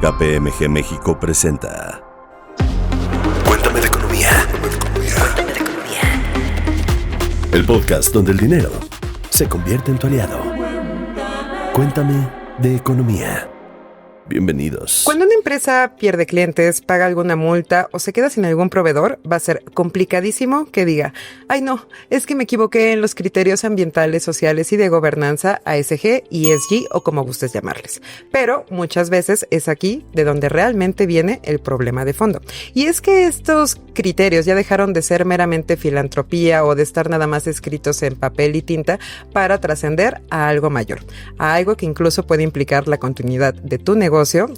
KPMG México presenta Cuéntame de economía. Cuéntame de economía. El podcast donde el dinero se convierte en tu aliado. Cuéntame de economía. Bienvenidos. Cuando una empresa pierde clientes, paga alguna multa o se queda sin algún proveedor, va a ser complicadísimo que diga, ay no, es que me equivoqué en los criterios ambientales, sociales y de gobernanza ASG, ESG o como gustes llamarles. Pero muchas veces es aquí de donde realmente viene el problema de fondo. Y es que estos criterios ya dejaron de ser meramente filantropía o de estar nada más escritos en papel y tinta para trascender a algo mayor, a algo que incluso puede implicar la continuidad de tu negocio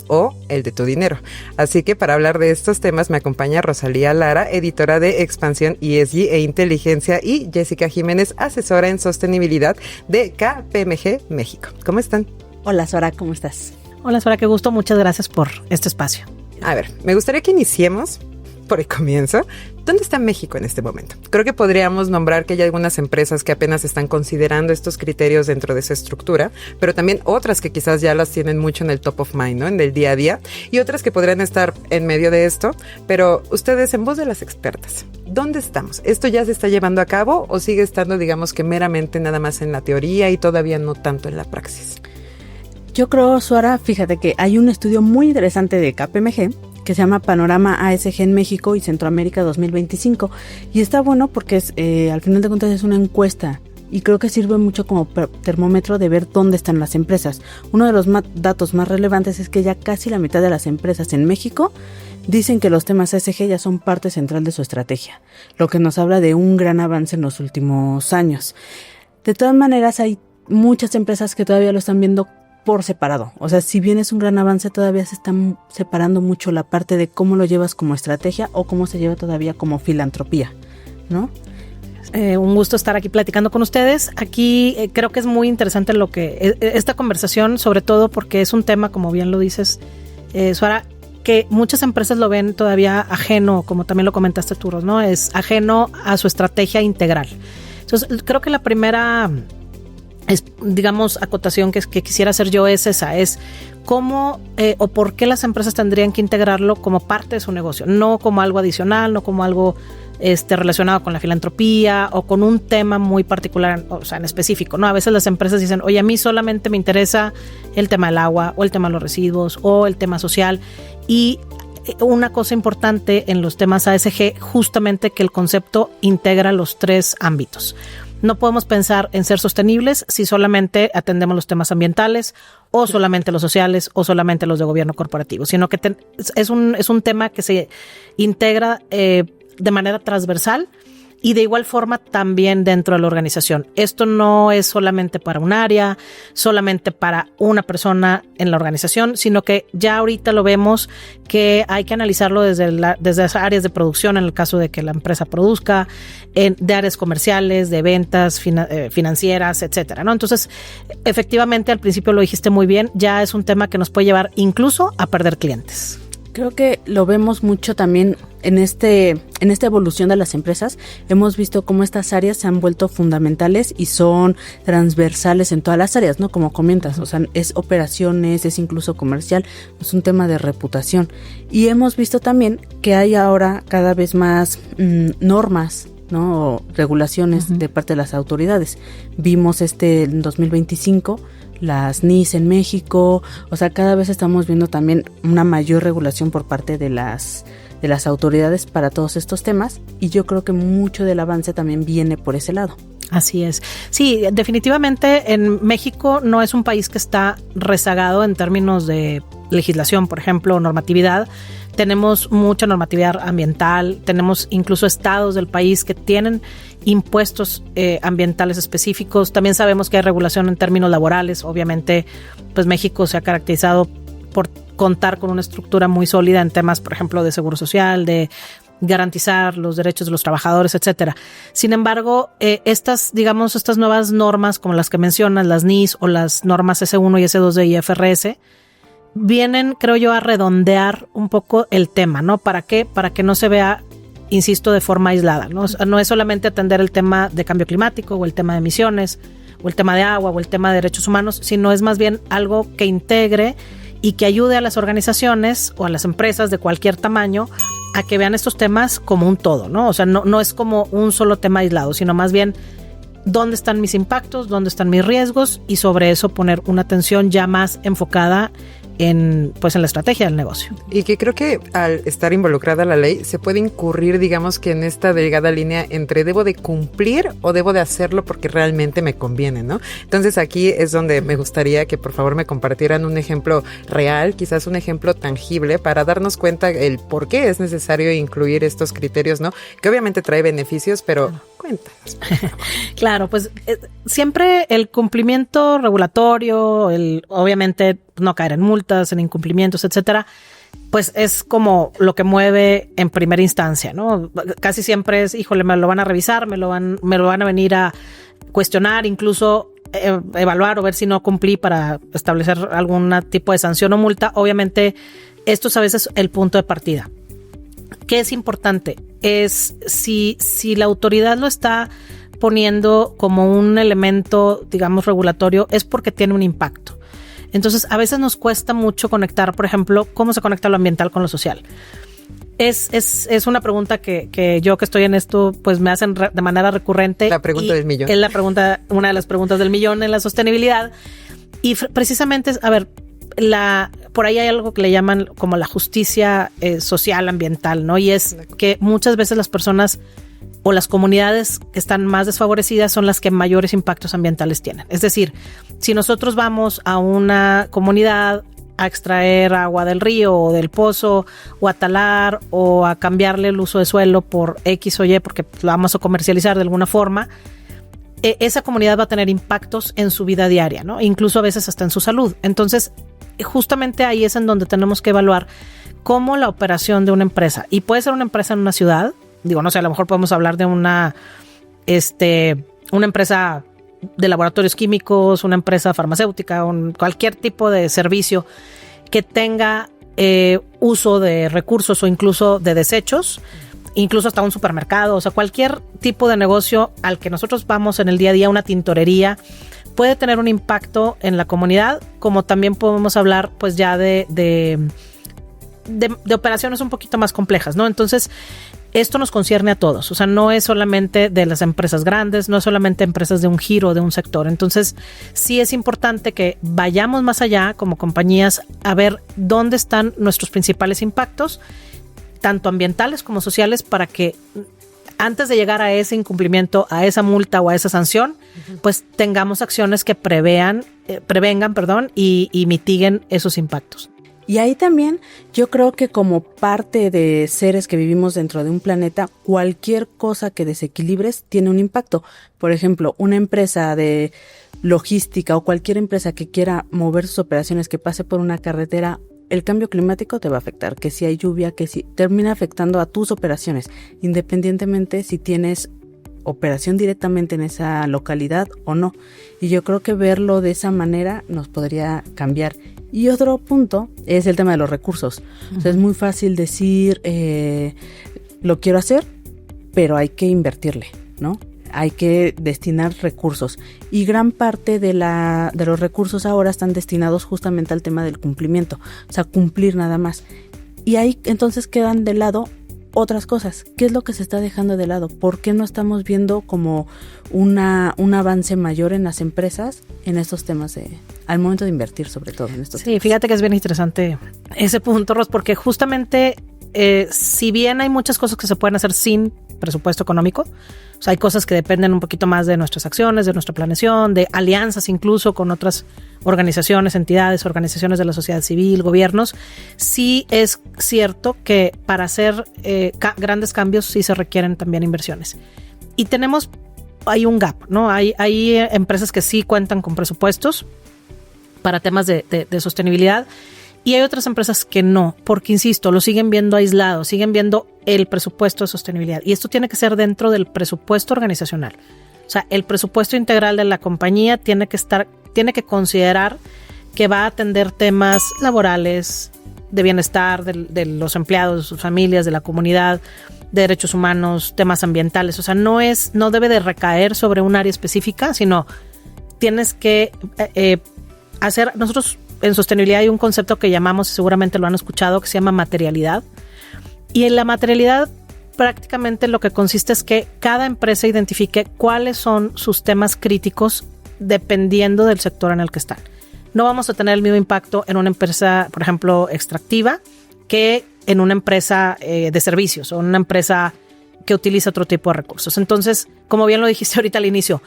o el de tu dinero. Así que para hablar de estos temas me acompaña Rosalía Lara, editora de Expansión ESG e Inteligencia, y Jessica Jiménez, asesora en sostenibilidad de KPMG México. ¿Cómo están? Hola Sora, ¿cómo estás? Hola Sora, qué gusto, muchas gracias por este espacio. A ver, me gustaría que iniciemos por el comienzo. ¿Dónde está México en este momento? Creo que podríamos nombrar que hay algunas empresas que apenas están considerando estos criterios dentro de su estructura, pero también otras que quizás ya las tienen mucho en el top of mind, ¿no? En el día a día, y otras que podrían estar en medio de esto. Pero ustedes, en voz de las expertas, ¿dónde estamos? ¿Esto ya se está llevando a cabo o sigue estando, digamos que meramente nada más en la teoría y todavía no tanto en la praxis? Yo creo, Sora, fíjate que hay un estudio muy interesante de KPMG que se llama Panorama ASG en México y Centroamérica 2025, y está bueno porque es, al final de cuentas es una encuesta y creo que sirve mucho como termómetro de ver dónde están las empresas. Uno de los datos más relevantes es que ya casi la mitad de las empresas en México dicen que los temas ASG ya son parte central de su estrategia, lo que nos habla de un gran avance en los últimos años. De todas maneras, hay muchas empresas que todavía lo están viendo por separado. O sea, si bien es un gran avance, todavía se están separando mucho la parte de cómo lo llevas como estrategia o cómo se lleva todavía como filantropía, ¿no? Un gusto estar aquí platicando con ustedes. Aquí creo que es muy interesante esta conversación, sobre todo porque es un tema, como bien lo dices, Suara, que muchas empresas lo ven todavía ajeno, como también lo comentaste tú, ¿no? Es ajeno a su estrategia integral. Entonces, creo que la primera acotación que quisiera hacer yo es esa, es cómo o por qué las empresas tendrían que integrarlo como parte de su negocio, no como algo adicional, no como algo relacionado con la filantropía o con un tema muy particular, o sea, en específico, ¿no? A veces las empresas dicen, oye, a mí solamente me interesa el tema del agua o el tema de los residuos o el tema social, y una cosa importante en los temas ASG, justamente que el concepto integra los tres ámbitos. No podemos pensar en ser sostenibles si solamente atendemos los temas ambientales o solamente los sociales o solamente los de gobierno corporativo, sino que es un tema que se integra de manera transversal y de igual forma también dentro de la organización. Esto no es solamente para un área, solamente para una persona en la organización, sino que ya ahorita lo vemos que hay que analizarlo desde las áreas de producción, en el caso de que la empresa produzca, de áreas comerciales, de ventas, financieras, etcétera, ¿no? Entonces, efectivamente, al principio lo dijiste muy bien, ya es un tema que nos puede llevar incluso a perder clientes. Creo que lo vemos mucho también en esta evolución de las empresas. Hemos visto cómo estas áreas se han vuelto fundamentales y son transversales en todas las áreas, ¿no? Como comentas, o sea, es operaciones, es incluso comercial, es un tema de reputación. Y hemos visto también que hay ahora cada vez más normas, ¿no? O regulaciones de parte de las autoridades. Vimos en 2025 las NIS en México, o sea, cada vez estamos viendo también una mayor regulación por parte de las autoridades para todos estos temas, y yo creo que mucho del avance también viene por ese lado. Así es. Sí, definitivamente en México no es un país que está rezagado en términos de legislación, por ejemplo, normatividad. Tenemos mucha normatividad ambiental, tenemos incluso estados del país que tienen impuestos ambientales específicos. También sabemos que hay regulación en términos laborales. Obviamente, pues México se ha caracterizado por contar con una estructura muy sólida en temas, por ejemplo, de seguro social, de garantizar los derechos de los trabajadores, etcétera. Sin embargo, estas nuevas normas, como las que mencionas, las NIS o las normas S1 y S2 de IFRS, vienen, creo yo, a redondear un poco el tema, ¿no? ¿Para qué? Para que no se vea, insisto, de forma aislada, ¿no? No es solamente atender el tema de cambio climático o el tema de emisiones o el tema de agua o el tema de derechos humanos, sino es más bien algo que integre y que ayude a las organizaciones o a las empresas de cualquier tamaño a que vean estos temas como un todo, ¿no? O sea, no es como un solo tema aislado, sino más bien dónde están mis impactos, dónde están mis riesgos y sobre eso poner una atención ya más enfocada en la estrategia del negocio. Y que creo que al estar involucrada la ley se puede incurrir, digamos que en esta delgada línea entre debo de cumplir o debo de hacerlo porque realmente me conviene, ¿no? Entonces aquí es donde me gustaría que por favor me compartieran un ejemplo real, quizás un ejemplo tangible para darnos cuenta el por qué es necesario incluir estos criterios, ¿no? Que obviamente trae beneficios, pero cuéntanos. Claro, pues siempre el cumplimiento regulatorio, obviamente no caer en multas, en incumplimientos, etcétera, pues es como lo que mueve en primera instancia, ¿no? Casi siempre es, híjole, me lo van a revisar, me lo van a venir a cuestionar, incluso evaluar o ver si no cumplí para establecer algún tipo de sanción o multa. Obviamente, esto es a veces el punto de partida. ¿Qué es importante? Es si la autoridad lo está poniendo como un elemento, digamos, regulatorio, es porque tiene un impacto. Entonces, a veces nos cuesta mucho conectar, por ejemplo, cómo se conecta lo ambiental con lo social. Es una pregunta que yo que estoy en esto, pues me hacen de manera recurrente. La pregunta del millón. Es una de las preguntas del millón en la sostenibilidad. Y precisamente, por ahí hay algo que le llaman como la justicia social ambiental, ¿no? Y es que muchas veces las personas o las comunidades que están más desfavorecidas son las que mayores impactos ambientales tienen. Es decir, si nosotros vamos a una comunidad a extraer agua del río o del pozo o a talar o a cambiarle el uso de suelo por X o Y porque lo vamos a comercializar de alguna forma, esa comunidad va a tener impactos en su vida diaria, ¿no? Incluso a veces hasta en su salud. Entonces, justamente ahí es en donde tenemos que evaluar cómo la operación de una empresa, y puede ser una empresa en una ciudad, digo, no sé, a lo mejor podemos hablar de una empresa de laboratorios químicos, una empresa farmacéutica, cualquier tipo de servicio que tenga uso de recursos o incluso de desechos, incluso hasta un supermercado, o sea, cualquier tipo de negocio al que nosotros vamos en el día a día, una tintorería, puede tener un impacto en la comunidad, como también podemos hablar pues ya de operaciones un poquito más complejas, ¿no? Entonces, esto nos concierne a todos, o sea, no es solamente de las empresas grandes, no es solamente empresas de un giro, de un sector. Entonces, sí es importante que vayamos más allá como compañías a ver dónde están nuestros principales impactos, tanto ambientales como sociales, para que antes de llegar a ese incumplimiento, a esa multa o a esa sanción, pues tengamos acciones que prevengan, y mitiguen esos impactos. Y ahí también yo creo que como parte de seres que vivimos dentro de un planeta, cualquier cosa que desequilibres tiene un impacto. Por ejemplo, una empresa de logística o cualquier empresa que quiera mover sus operaciones, que pase por una carretera, el cambio climático te va a afectar, que si hay lluvia, que si termina afectando a tus operaciones, independientemente si tienes operación directamente en esa localidad o no. Y yo creo que verlo de esa manera nos podría cambiar. Y otro punto es el tema de los recursos. O sea, es muy fácil decir, lo quiero hacer, pero hay que invertirle, ¿no? Hay que destinar recursos. Y gran parte de los recursos ahora están destinados justamente al tema del cumplimiento. O sea, cumplir nada más. Y ahí entonces quedan de lado otras cosas. ¿Qué es lo que se está dejando de lado? ¿Por qué no estamos viendo como un avance mayor en las empresas en estos temas al momento de invertir, sobre todo en estos temas? Fíjate que es bien interesante ese punto, Ros, porque justamente si bien hay muchas cosas que se pueden hacer sin presupuesto económico, o sea, hay cosas que dependen un poquito más de nuestras acciones, de nuestra planeación, de alianzas incluso con otras organizaciones, entidades, organizaciones de la sociedad civil, gobiernos. Sí es cierto que para hacer grandes cambios sí se requieren también inversiones. Y hay un gap, ¿no? Hay empresas que sí cuentan con presupuestos para temas de sostenibilidad, y hay otras empresas que no, porque insisto, lo siguen viendo aislado, siguen viendo el presupuesto de sostenibilidad, y esto tiene que ser dentro del presupuesto organizacional. O sea, el presupuesto integral de la compañía tiene que considerar que va a atender temas laborales, de bienestar de los empleados, de sus familias, de la comunidad, de derechos humanos, temas ambientales. O sea, no debe de recaer sobre un área específica, sino tienes que nosotros en sostenibilidad hay un concepto que llamamos, seguramente lo han escuchado, que se llama materialidad. Y en la materialidad prácticamente lo que consiste es que cada empresa identifique cuáles son sus temas críticos dependiendo del sector en el que están. No vamos a tener el mismo impacto en una empresa, por ejemplo, extractiva, que en una empresa de servicios o una empresa que utiliza otro tipo de recursos. Entonces, como bien lo dijiste ahorita al inicio,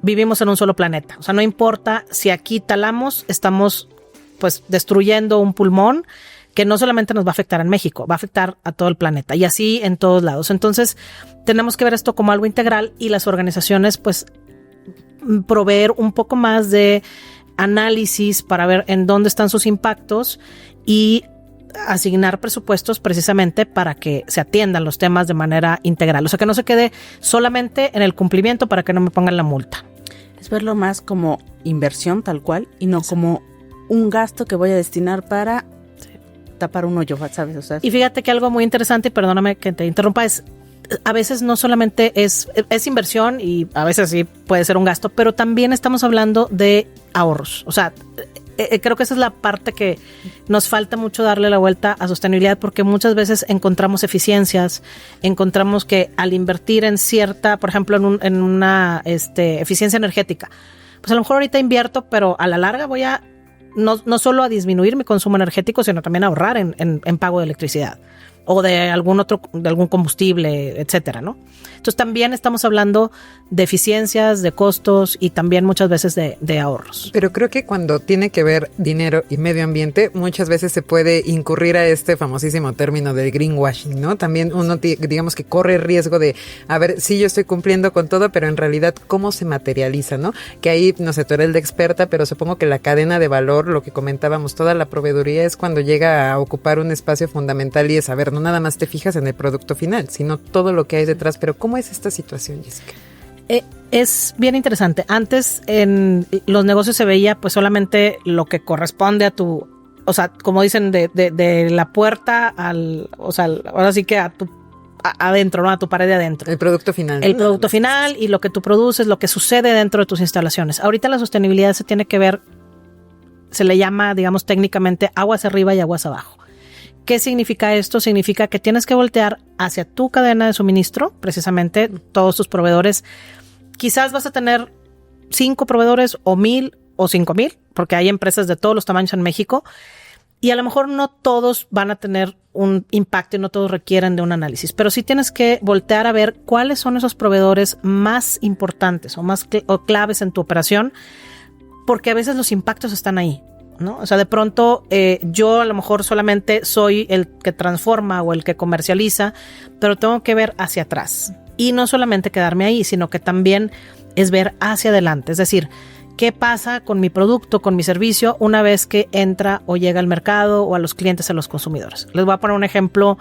vivimos en un solo planeta. O sea, no importa si aquí talamos, estamos pues destruyendo un pulmón que no solamente nos va a afectar en México, va a afectar a todo el planeta y así en todos lados. Entonces, tenemos que ver esto como algo integral y las organizaciones pues proveer un poco más de análisis para ver en dónde están sus impactos y asignar presupuestos precisamente para que se atiendan los temas de manera integral. O sea, que no se quede solamente en el cumplimiento para que no me pongan la multa. Es verlo más como inversión tal cual y no como un gasto que voy a destinar para tapar un hoyo, ¿sabes? O sea, y fíjate que algo muy interesante, y perdóname que te interrumpa, es a veces no solamente es inversión y a veces sí puede ser un gasto, pero también estamos hablando de ahorros. O sea, creo que esa es la parte que nos falta mucho darle la vuelta a sostenibilidad, porque muchas veces encontramos eficiencias, encontramos que al invertir en cierta, por ejemplo, en una eficiencia energética, pues a lo mejor ahorita invierto, pero a la larga voy a no solo a disminuir mi consumo energético, sino también a ahorrar en pago de electricidad o de algún combustible, etcétera, ¿no? Entonces también estamos hablando de eficiencias, de costos y también muchas veces de ahorros. Pero creo que cuando tiene que ver dinero y medio ambiente, muchas veces se puede incurrir a este famosísimo término del greenwashing, ¿no? También uno, digamos que corre riesgo de, a ver, sí, yo estoy cumpliendo con todo, pero en realidad, ¿cómo se materializa, no? Que ahí, no sé, tú eres el de experta, pero supongo que la cadena de valor, lo que comentábamos, toda la proveeduría es cuando llega a ocupar un espacio fundamental y es, a ver, no nada más te fijas en el producto final, sino todo lo que hay detrás. Pero ¿cómo es esta situación, Jessica? Es bien interesante. Antes en los negocios se veía pues solamente lo que corresponde a tu, o sea, como dicen, de la puerta al, o sea, ahora sí que a tu adentro, ¿no? A tu pared de adentro. El producto final. El producto final y lo que tú produces, lo que sucede dentro de tus instalaciones. Ahorita la sostenibilidad se tiene que ver, se le llama, digamos, técnicamente aguas arriba y aguas abajo. ¿Qué significa esto? Significa que tienes que voltear hacia tu cadena de suministro, precisamente todos tus proveedores. Quizás vas a tener 5 proveedores o 1,000 o 5,000, porque hay empresas de todos los tamaños en México y a lo mejor no todos van a tener un impacto y no todos requieren de un análisis, pero sí tienes que voltear a ver cuáles son esos proveedores más importantes o claves en tu operación, porque a veces los impactos están ahí, ¿no? O sea, de pronto yo a lo mejor solamente soy el que transforma o el que comercializa, pero tengo que ver hacia atrás y no solamente quedarme ahí, sino que también es ver hacia adelante, es decir, ¿qué pasa con mi producto, con mi servicio una vez que entra o llega al mercado o a los clientes, a los consumidores? Les voy a poner un ejemplo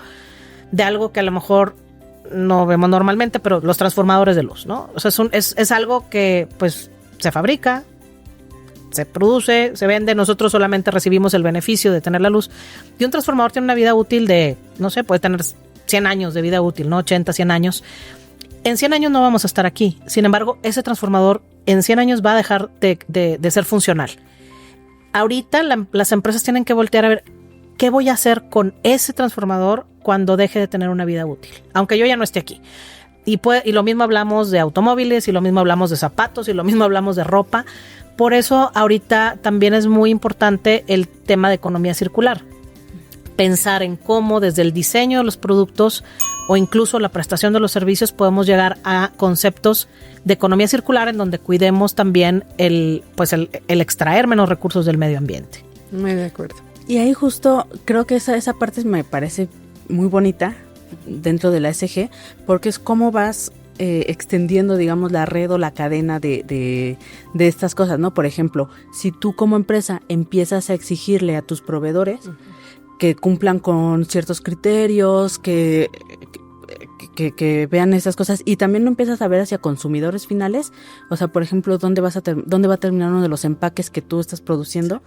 de algo que a lo mejor no vemos normalmente, pero los transformadores de luz, ¿no? O sea, es algo que pues se fabrica, se produce, se vende, nosotros solamente recibimos el beneficio de tener la luz. Y un transformador tiene una vida útil de, no sé, puede tener 100 años de vida útil, ¿no? 80, 100 años. En 100 años no vamos a estar aquí. Sin embargo, ese transformador en 100 años va a dejar de ser funcional. Ahorita las empresas tienen que voltear a ver qué voy a hacer con ese transformador cuando deje de tener una vida útil, aunque yo ya no esté aquí. Y lo mismo hablamos de automóviles, y lo mismo hablamos de zapatos, y lo mismo hablamos de ropa. Por eso ahorita también es muy importante el tema de economía circular. Pensar en cómo desde el diseño de los productos o incluso la prestación de los servicios podemos llegar a conceptos de economía circular en donde cuidemos también el extraer menos recursos del medio ambiente. Muy de acuerdo. Y ahí justo creo que esa parte me parece muy bonita dentro de la ESG, porque es cómo vas extendiendo, digamos, la red o la cadena de estas cosas, ¿no? Por ejemplo, si tú como empresa empiezas a exigirle a tus proveedores que cumplan con ciertos criterios, que vean esas cosas, y también lo empiezas a ver hacia consumidores finales, o sea, por ejemplo, dónde va a terminar uno de los empaques que tú estás produciendo,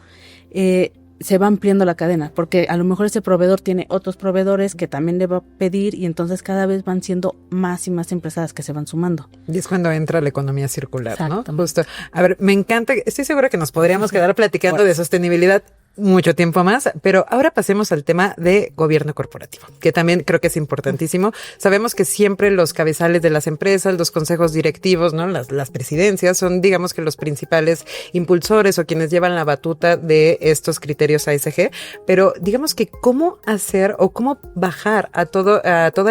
se va ampliando la cadena, porque a lo mejor ese proveedor tiene otros proveedores que también le va a pedir, y entonces cada vez van siendo más y más empresas que se van sumando. Y es cuando entra la economía circular, ¿no? Justo. A ver, me encanta, estoy segura que nos podríamos quedar platicando de sostenibilidad mucho tiempo más, pero ahora pasemos al tema de gobierno corporativo, que también creo que es importantísimo. Sabemos que siempre los cabezales de las empresas, los consejos directivos, ¿no? Las presidencias son, digamos que los principales impulsores o quienes llevan la batuta de estos criterios ASG, pero digamos que cómo hacer o cómo bajar a toda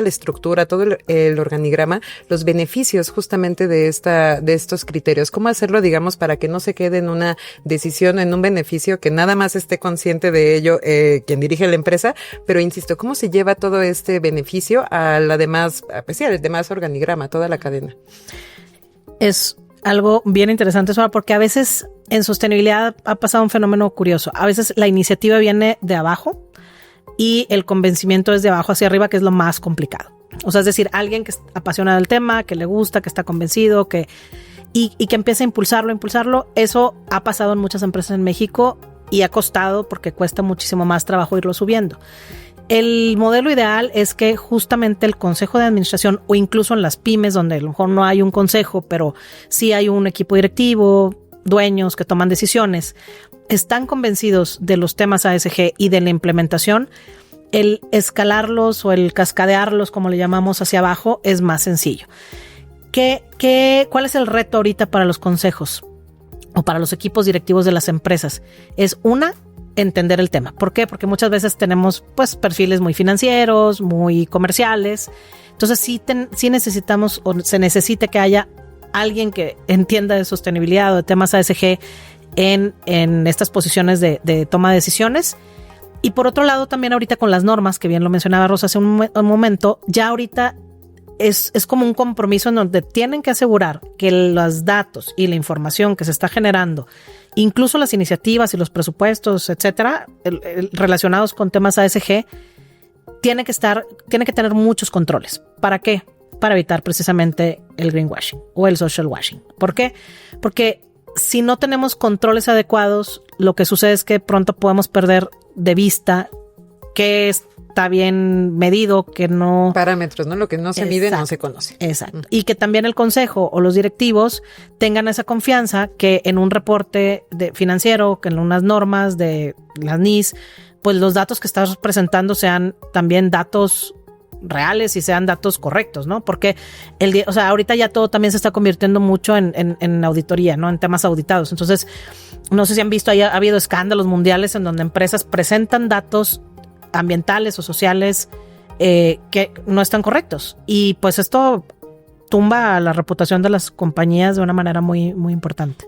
la estructura, a todo el organigrama, los beneficios justamente de estos criterios, cómo hacerlo, digamos, para que no se quede en una decisión, en un beneficio que nada más esté consciente de ello quien dirige la empresa, pero insisto, ¿cómo se lleva todo este beneficio a la demás, pues sí, al demás organigrama, toda la cadena? Es algo bien interesante, Suara, porque a veces en sostenibilidad ha pasado un fenómeno curioso. A veces la iniciativa viene de abajo y el convencimiento es de abajo hacia arriba, que es lo más complicado. O sea, es decir, alguien que está apasionado del tema, que le gusta, que está convencido, y que empieza a impulsarlo. Eso ha pasado en muchas empresas en México y ha costado porque cuesta muchísimo más trabajo irlo subiendo. El modelo ideal es que justamente el consejo de administración, o incluso en las pymes, donde a lo mejor no hay un consejo, pero sí hay un equipo directivo, dueños que toman decisiones, están convencidos de los temas ASG y de la implementación. El escalarlos o el cascadearlos, como le llamamos, hacia abajo es más sencillo. ¿Cuál es el reto ahorita para los consejos o para los equipos directivos de las empresas? Es entender el tema. ¿Por qué? Porque muchas veces tenemos pues perfiles muy financieros, muy comerciales. Entonces sí necesitamos o se necesita que haya alguien que entienda de sostenibilidad o de temas ASG en estas posiciones de toma de decisiones. Y por otro lado, también ahorita con las normas, que bien lo mencionaba Rosa hace un momento, ya ahorita es como un compromiso en donde tienen que asegurar que los datos y la información que se está generando, incluso las iniciativas y los presupuestos, etcétera, relacionados con temas ASG, tiene que tener muchos controles. ¿Para qué? Para evitar precisamente el greenwashing o el social washing. ¿Por qué? Porque si no tenemos controles adecuados, lo que sucede es que pronto podemos perder de vista qué está bien medido, que no... Parámetros, ¿no? Lo que no se mide no se conoce. Exacto. Y que también el consejo o los directivos tengan esa confianza que en un reporte financiero, que en unas normas de las NIS, pues los datos que estás presentando sean también datos reales y sean datos correctos, ¿no? Porque ahorita ya todo también se está convirtiendo mucho en auditoría, ¿no? En temas auditados. Entonces, no sé si han visto, ha habido escándalos mundiales en donde empresas presentan datos ambientales o sociales que no están correctos. Y pues esto tumba la reputación de las compañías de una manera muy, muy importante.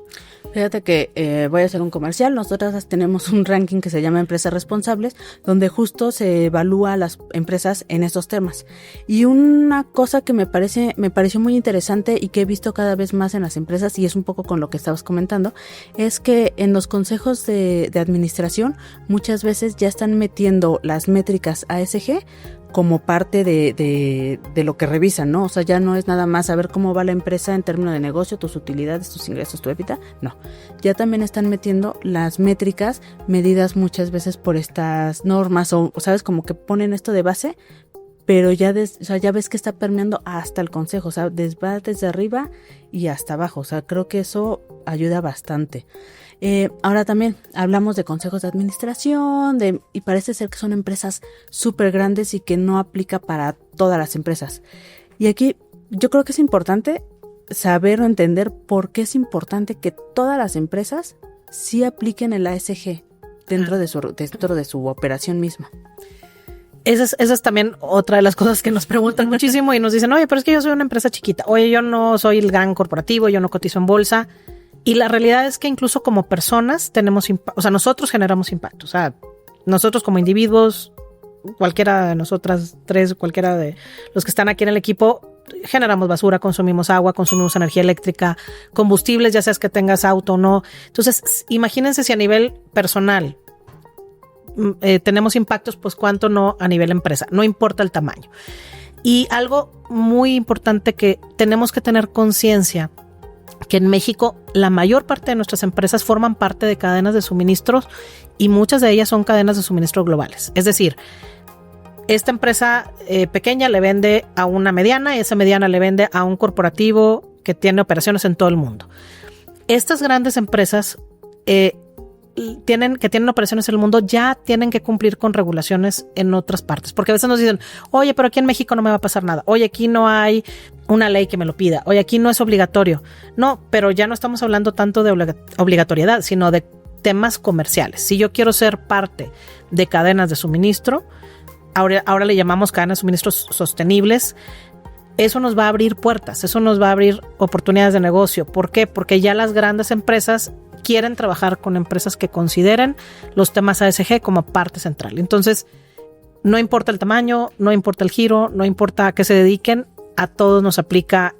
Fíjate que voy a hacer un comercial. Nosotras tenemos un ranking que se llama Empresas Responsables, donde justo se evalúa a las empresas en estos temas. Y una cosa que me pareció muy interesante y que he visto cada vez más en las empresas, y es un poco con lo que estabas comentando, es que en los consejos de administración muchas veces ya están metiendo las métricas ASG como parte de lo que revisan, ¿no? O sea, ya no es nada más saber cómo va la empresa en términos de negocio, tus utilidades, tus ingresos, tu EBITDA, no. Ya también están metiendo las métricas medidas muchas veces por estas normas o ¿sabes? Como que ponen esto de base, pero ya ves que está permeando hasta el consejo, o sea, va desde arriba y hasta abajo, o sea, creo que eso ayuda bastante. Ahora también hablamos de consejos de administración, y parece ser que son empresas súper grandes y que no aplica para todas las empresas. Y aquí yo creo que es importante saber o entender por qué es importante que todas las empresas sí apliquen el ASG dentro de su operación misma. Esa es también otra de las cosas que nos preguntan muchísimo y nos dicen, oye, pero es que yo soy una empresa chiquita, oye, yo no soy el gran corporativo, yo no cotizo en bolsa. Y la realidad es que incluso como personas tenemos impacto, o sea, nosotros generamos impacto. O sea, nosotros como individuos, cualquiera de nosotras tres, cualquiera de los que están aquí en el equipo, generamos basura, consumimos agua, consumimos energía eléctrica, combustibles, ya seas que tengas auto o no. Entonces, imagínense si a nivel personal tenemos impactos, pues cuánto no a nivel empresa, no importa el tamaño. Y algo muy importante que tenemos que tener conciencia, que en México la mayor parte de nuestras empresas forman parte de cadenas de suministros y muchas de ellas son cadenas de suministro globales. Es decir, esta empresa pequeña le vende a una mediana y esa mediana le vende a un corporativo que tiene operaciones en todo el mundo. Estas grandes empresas tienen operaciones en el mundo ya tienen que cumplir con regulaciones en otras partes. Porque a veces nos dicen, oye, pero aquí en México no me va a pasar nada. Oye, aquí no hay una ley que me lo pida. Oye, aquí no es obligatorio. No, pero ya no estamos hablando tanto de obligatoriedad, sino de temas comerciales. Si yo quiero ser parte de cadenas de suministro, ahora le llamamos cadenas de suministros sostenibles, eso nos va a abrir puertas, eso nos va a abrir oportunidades de negocio. ¿Por qué? Porque ya las grandes empresas quieren trabajar con empresas que consideren los temas ASG como parte central. Entonces, no importa el tamaño, no importa el giro, no importa a qué se dediquen, a todos nos aplica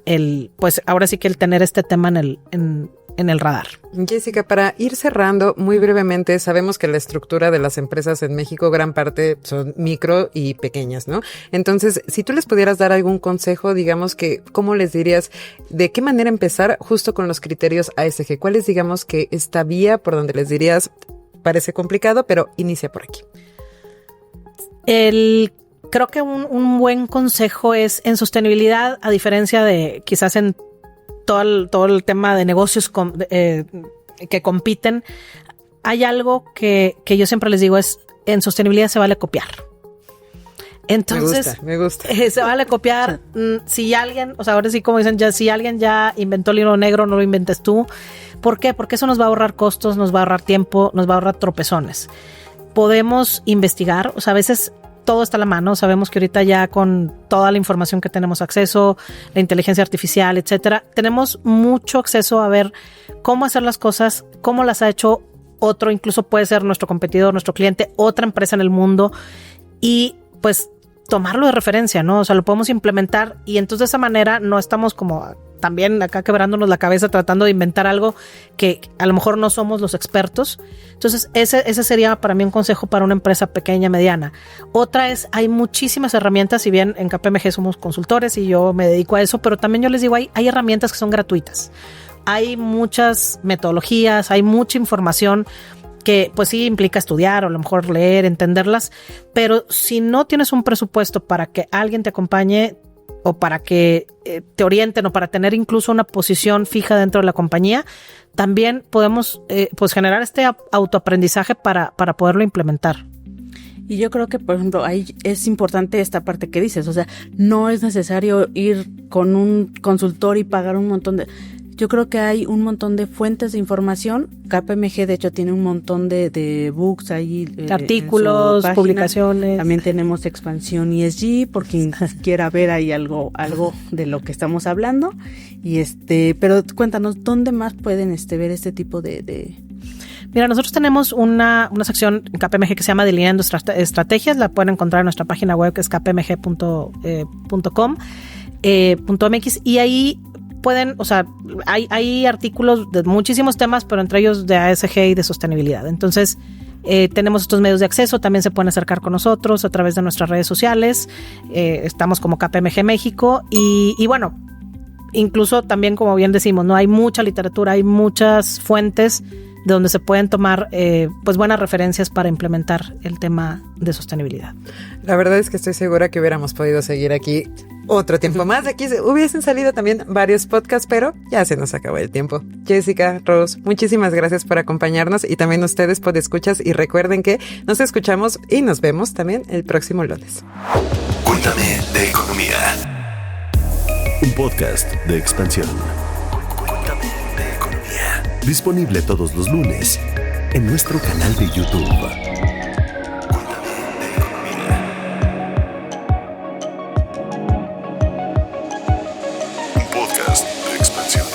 pues ahora sí que el tener este tema en el radar. Jessica, para ir cerrando muy brevemente, sabemos que la estructura de las empresas en México, gran parte son micro y pequeñas, ¿no? Entonces, si tú les pudieras dar algún consejo, digamos que, ¿cómo les dirías? ¿De qué manera empezar justo con los criterios ASG? ¿Cuál es, digamos, que esta vía por donde les dirías, parece complicado, pero inicia por aquí? Creo que un buen consejo es en sostenibilidad, a diferencia de quizás en todo el tema de negocios que compiten, hay algo que yo siempre les digo es, en sostenibilidad se vale copiar. Entonces, me gusta. Se vale copiar. Si alguien, o sea, ahora sí como dicen, si alguien ya inventó el hilo negro, no lo inventes tú. ¿Por qué? Porque eso nos va a ahorrar costos, nos va a ahorrar tiempo, nos va a ahorrar tropezones. Podemos investigar, o sea, a veces todo está a la mano. Sabemos que ahorita ya con toda la información que tenemos acceso, la inteligencia artificial, etcétera, tenemos mucho acceso a ver cómo hacer las cosas, cómo las ha hecho otro, incluso puede ser nuestro competidor, nuestro cliente, otra empresa en el mundo, y pues tomarlo de referencia, ¿no? O sea, lo podemos implementar y entonces de esa manera no estamos como también acá quebrándonos la cabeza tratando de inventar algo que a lo mejor no somos los expertos. Entonces ese sería para mí un consejo para una empresa pequeña, mediana. Otra es, hay muchísimas herramientas, si bien en KPMG somos consultores y yo me dedico a eso, pero también yo les digo, hay herramientas que son gratuitas. Hay muchas metodologías, hay mucha información que pues sí implica estudiar o a lo mejor leer, entenderlas, pero si no tienes un presupuesto para que alguien te acompañe o para que te orienten o para tener incluso una posición fija dentro de la compañía, también podemos pues generar este autoaprendizaje para poderlo implementar. Y yo creo que, por ejemplo, ahí es importante esta parte que dices, o sea, no es necesario ir con un consultor y pagar un montón de... Yo creo que hay un montón de fuentes de información. KPMG, de hecho, tiene un montón de books ahí. Artículos, publicaciones. También tenemos Expansión ESG, por quien quiera ver ahí algo de lo que estamos hablando. Y pero cuéntanos, ¿dónde más pueden ver este tipo de...? Mira, nosotros tenemos una sección en KPMG que se llama Delineando Estrategias. La pueden encontrar en nuestra página web, que es kpmg.com.mx, y ahí pueden, o sea, hay artículos de muchísimos temas, pero entre ellos de ASG y de sostenibilidad. Entonces, tenemos estos medios de acceso, también se pueden acercar con nosotros a través de nuestras redes sociales. Estamos como KPMG México y bueno, incluso también, como bien decimos, no hay mucha literatura, hay muchas fuentes de donde se pueden tomar pues buenas referencias para implementar el tema de sostenibilidad. La verdad es que estoy segura que hubiéramos podido seguir aquí otro tiempo más. De aquí hubiesen salido también varios podcasts, pero ya se nos acabó el tiempo. Jessica, Rose, muchísimas gracias por acompañarnos y también ustedes podescuchas, y recuerden que nos escuchamos y nos vemos también el próximo lunes. Cuéntame de economía. Un podcast de Expansión. Cuéntame de economía. Disponible todos los lunes en nuestro canal de YouTube. Podcast de Expansión.